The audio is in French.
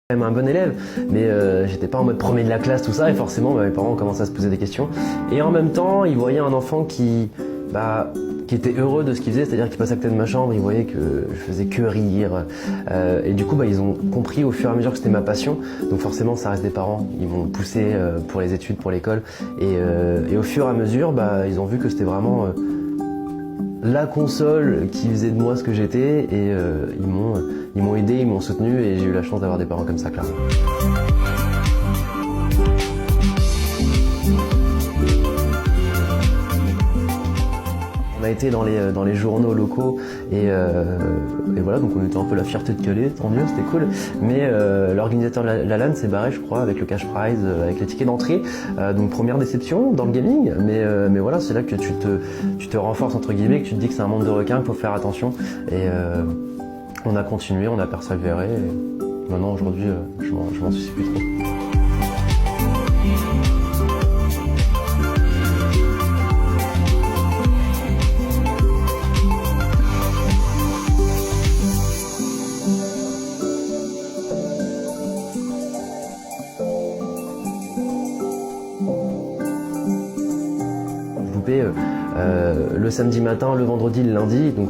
Quand même un bon élève, mais j'étais pas en mode premier de la classe, tout ça, et forcément mes parents ont commencé à se poser des questions. Et en même temps, ils voyaient un enfant qui était heureux de ce qu'il faisait, c'est-à-dire qu'il passait à côté de ma chambre, ils voyaient que je faisais que rire. Et du coup, ils ont compris au fur et à mesure que c'était ma passion. Donc forcément, ça reste des parents, ils m'ont poussé pour les études, pour l'école. Et au fur et à mesure, ils ont vu que c'était vraiment la console qui faisait de moi ce que j'étais, et ils m'ont aidé, ils m'ont soutenu, et j'ai eu la chance d'avoir des parents comme ça, clairement. On a été dans les journaux locaux, et voilà, donc on était un peu la fierté de Calais, tant mieux, c'était cool. Mais l'organisateur de la LAN s'est barré, je crois, avec le cash prize, avec les tickets d'entrée. Donc première déception dans le gaming, mais voilà, c'est là que tu te renforces entre guillemets, que tu te dis que c'est un monde de requins, qu'il faut faire attention. Et on a continué, on a persévéré. Et maintenant, aujourd'hui, je m'en soucie plus trop. Le samedi matin, le vendredi, le lundi. Donc